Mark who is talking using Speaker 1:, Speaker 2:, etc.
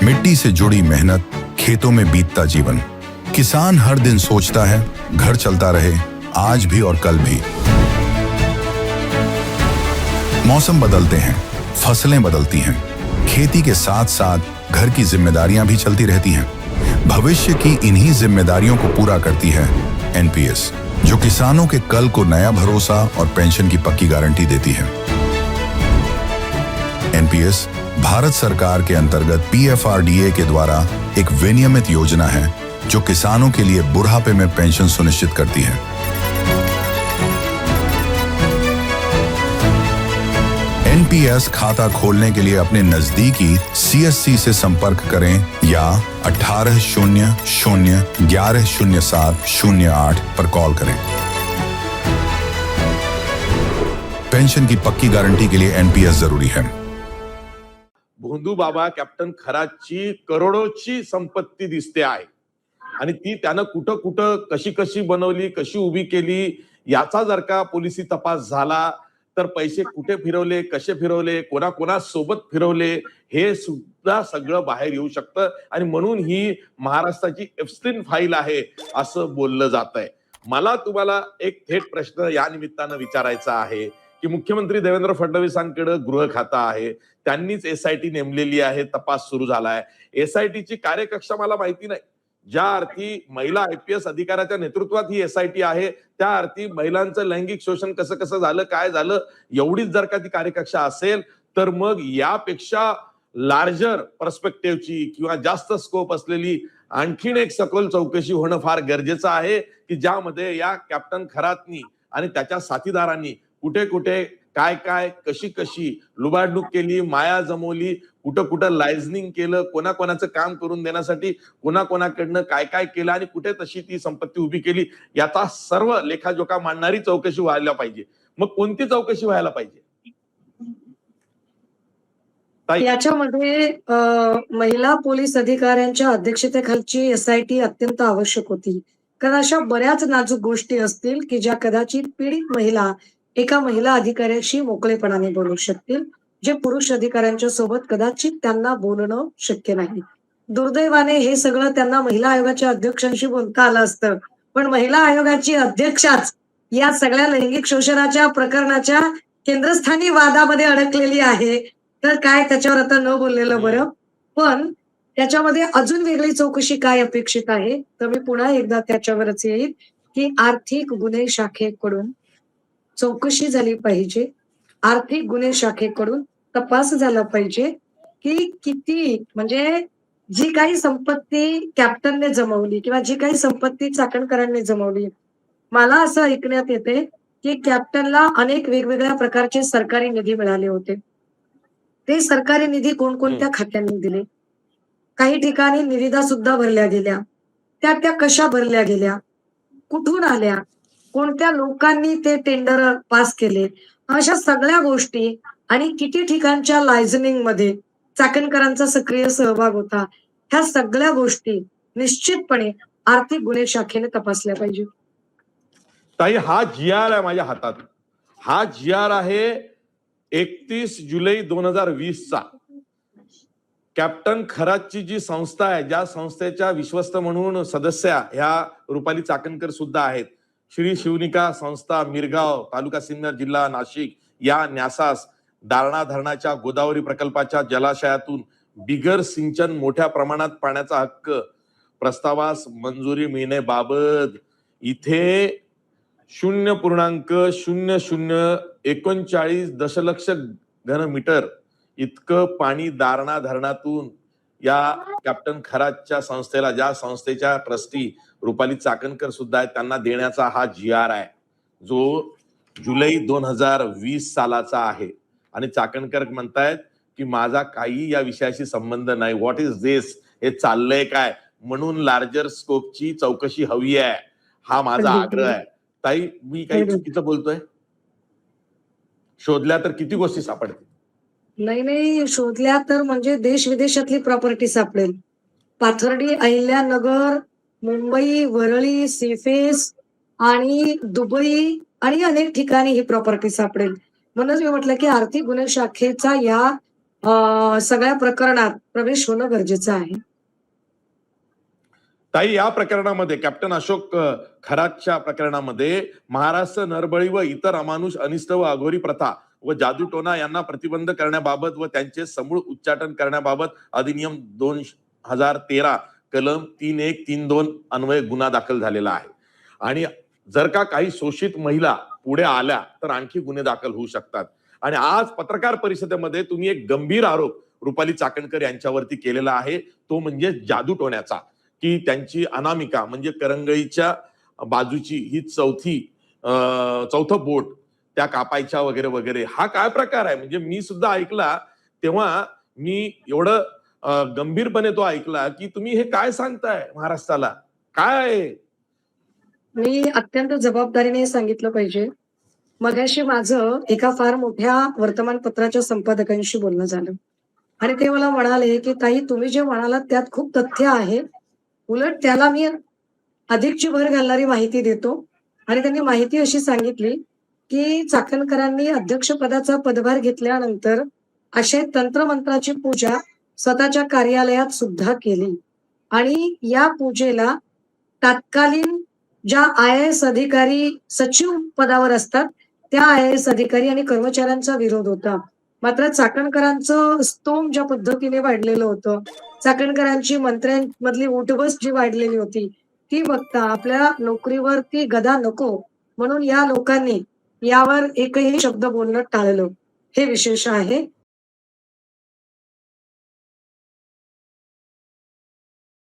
Speaker 1: मिट्टी से जुड़ी मेहनत, खेतों में बीतता जीवन। किसान हर दिन सोचता है घर चलता रहे, आज भी और कल भी। मौसम बदलते हैं, फसलें बदलती हैं, खेती के साथ साथ घर की जिम्मेदारियां भी चलती रहती हैं। भविष्य की इन्हीं जिम्मेदारियों को पूरा करती है एनपीएस, जो किसानों के कल को नया भरोसा और पेंशन की पक्की गारंटी देती है। एनपीएस भारत सरकार के अंतर्गत पीएफआरडीए के द्वारा एक विनियमित योजना है जो किसानों के लिए बुढ़ापे में पेंशन सुनिश्चित करती है। एनपीएस खाता खोलने के लिए अपने नजदीकी सीएससी से संपर्क करें या 1800-1107-08 पर कॉल करें। पेंशन की पक्की गारंटी के लिए एनपीएस जरूरी है।
Speaker 2: भोंदू बाबा कॅप्टन खरातची करोडोची संपत्ती दिसते आहे आणि ती त्यानं कुठं कुठं कशी कशी बनवली, कशी उभी केली, याचा जर का पोलिसी तपास झाला तर पैसे कुठे फिरवले, कसे फिरवले, कोणा सोबत फिरवले, हे सुद्धा सगळं बाहेर येऊ शकतं आणि म्हणून ही महाराष्ट्राची एप्स्टीन फाईल आहे असं बोललं जात आहे। मला तुम्हाला एक थेट प्रश्न या निमित्तानं विचारायचा आहे की मुख्यमंत्री देवेंद्र फडणवीसांकडे गृह खातं आहे, त्यांनीच एसआयटी नेमलेली आहे, तपास सुरू झालाय। एसआयटीची कार्यकक्षा मला माहिती नाही, ज्या अर्थी महिला आयपीएस अधिकाऱ्याच्या नेतृत्वात ही एसआयटी आहे त्या अर्थी महिलांचं लैंगिक शोषण कसं कसं झालं, काय झालं, एवढीच जर का ती कार्यकक्षा असेल तर मग यापेक्षा लार्जर पर्स्पेक्टिव्हची किंवा जास्त स्कोप असलेली आणखीन एक सखोल चौकशी होणं फार गरजेचं आहे की ज्यामध्ये या कॅप्टन खरातनी आणि त्याच्या साथीदारांनी कुठे कुठे काय काय कशी कशी लुबाडणूक केली, माया जमवली, कुठं कुठं लायझनिंग केलं, कोणाकोणाचं काम करून देण्यासाठी कोणाकोणाकडनं काय काय केलं आणि कुठे तशी ती संपत्ती उभी केली, याचा सर्व लेखाजोखा मांडणारी चौकशी व्हायला पाहिजे। मग कोणती चौकशी व्हायला पाहिजे?
Speaker 3: याच्यामध्ये महिला पोलीस अधिकाऱ्यांच्या अध्यक्षतेखालची एसआयटी अत्यंत आवश्यक होती, कारण अशा बऱ्याच नाजूक गोष्टी असतील की ज्या कदाचित पीडित महिला एका महिला अधिकाऱ्याशी मोकळेपणाने बोलू शकतील, जे पुरुष अधिकाऱ्यांच्या सोबत कदाचित त्यांना बोलणं शक्य नाही। दुर्दैवाने हे सगळं त्यांना महिला आयोगाच्या अध्यक्षांशी बोलता आलं असतं, पण महिला आयोगाची अध्यक्षाच या सगळ्या लैंगिक शोषणाच्या प्रकरणाच्या केंद्रस्थानी वादामध्ये अडकलेली आहे, तर काय त्याच्यावर आता न बोललेलं बरं। पण त्याच्यामध्ये अजून वेगळी चौकशी काय अपेक्षित आहे, तर मी पुन्हा एकदा त्याच्यावरच येईल की आर्थिक गुन्हे शाखेकडून चौकशी झाली पाहिजे, आर्थिक गुन्हे शाखेकडून तपास झाला पाहिजे की किती, म्हणजे जी काही संपत्ती कॅप्टनने जमवली किंवा जी काही संपत्ती चाकणकरांनी जमवली, मला असं ऐकण्यात येते की कॅप्टनला अनेक वेगवेगळ्या प्रकारचे सरकारी निधी मिळाले होते। ते सरकारी निधी कोणकोणत्या खात्यांनी दिले, काही ठिकाणी निविदा सुद्धा भरल्या गेल्या, त्या कशा भरल्या गेल्या, कुठून आल्या, कोणत्या लोकांनी ते टेंडर पास केले, अशा सगळ्या गोष्टी आणि किती ठिकाणच्या लायझनिंग मध्ये चाकणकरांचा सक्रिय सहभाग होता, ह्या सगळ्या गोष्टी निश्चितपणे आर्थिक गुन्हे शाखेने तपासल्या पाहिजे।
Speaker 2: ताई, हा जीआर आहे माझ्या हातात, हा जीआर आहे 31 जुलै 2020 चा। कॅप्टन खरातची जी संस्था आहे, ज्या संस्थेच्या विश्वस्त म्हणून सदस्य ह्या रुपाली चाकणकर सुद्धा आहेत, श्री शिवनिका संस्था, मिरगाव, तालुका सिन्नर, जिल्हा नाशिक, या न्यासास दारणा धरणाच्या गोदावरी प्रकल्पाच्या जलाशयातून बिगर सिंचन मोठ्या प्रमाणात पाण्याचा हक्क प्रस्तावास मंजुरी मिळण्याबाबत इथे 0.0039 दशलक्ष घनमीटर इतकं पाणी दारणा धरणातून या कॅप्टन खरातच्या संस्थेला, ज्या संस्थेच्या ट्रस्टी रुपाली चाकणकर सुद्धा आहेत, त्यांना देण्याचा हा जीआर आहे जो जुलै 2020 सालाचा आहे। आणि चाकणकर म्हणतायत की माझा काही या विषयाशी संबंध नाही, व्हॉट इज दिस, हे चाललंय काय, म्हणून लार्जर स्कोपची चौकशी हवी आहे, हा माझा आग्रह आहे। ताई, मी काही चुकीचं बोलतोय? शोधल्या तर किती गोष्टी सापडतील?
Speaker 3: नाही, शोधल्या तर म्हणजे देश विदेशातली प्रॉपर्टी सापडेल। पाथर्डी, अहिल्यानगर, मुंबई, वरळी, सीफेस आणि दुबई आणि अनेक ठिकाणी ही प्रॉपर्टी सापडेल। म्हणूनच मी म्हटलं की आर्थिक गुन्हे शाखेचा या सगळ्या प्रकरणात प्रवेश होणं गरजेचं आहे.
Speaker 2: ताई, या प्रकरणामध्ये कॅप्टन अशोक खरातच्या प्रकरणामध्ये महाराष्ट्र नरबळी व इतर अमानुष अनिष्ट व अघोरी प्रथा व जादूटोणा यांना प्रतिबंध करण्याबाबत व त्यांचे समूळ उच्चाटन करण्याबाबत अधिनियम 2013 कलम 3132 अन्वये गुन्हा दाखल झालेला आहे. आणि जर का काही शोषित महिला पुढे आल्या तर आणखी गुन्हे दाखल होऊ शकतात. आणि आज पत्रकार परिषदेमध्ये तुम्ही एक गंभीर आरोप रुपाली चाकणकर यांच्यावरती केलेला आहे, तो म्हणजे जादूटोण्याचा, की त्यांची अनामिका म्हणजे करंगळीच्या बाजूची ही चौथं बोट त्या कापायच्या वगैरे वगैरे. हा काय प्रकार आहे? म्हणजे मी सुद्धा ऐकला तेव्हा मी एवढं गंभीरपणे तो ऐकला की तुम्ही हे काय सांगताय महाराष्ट्राला, काय आहे?
Speaker 3: मी अत्यंत जबाबदारीने सांगितलं पाहिजे. मगाशी माझं एका फार मोठ्या वर्तमानपत्राच्या संपादकांशी बोलणं झालं आणि ते मला म्हणाले, की "ताई, तुम्ही जे म्हणालात त्यात खूप तथ्य आहे. उलट त्याला मी अधिकची भर घालणारी माहिती देतो." आणि त्यांनी माहिती अशी सांगितली, की चाकणकरांनी अध्यक्षपदाचा पदभार घेतल्यानंतर अशा तंत्रमंत्राची पूजा स्वतःच्या कार्यालयात सुद्धा केली आणि या पूजेला तत्कालीन ज्या आय-ए-एस अधिकारी सचिव पदावर असतात, त्या आय-ए-एस अधिकारी आणि कर्मचाऱ्यांचा विरोध होता. मात्र चाकणकरांचं स्तोम ज्या पद्धतीने वाढलेलं होतं, चाकणकरांची मंत्र्यांमधली उठबस जी वाढलेली होती, ती बघता आपल्या नोकरीवरती गदा नको म्हणून या लोकांनी यावर एकही शब्द बोलणं टाळलं. हे विशेष आहे.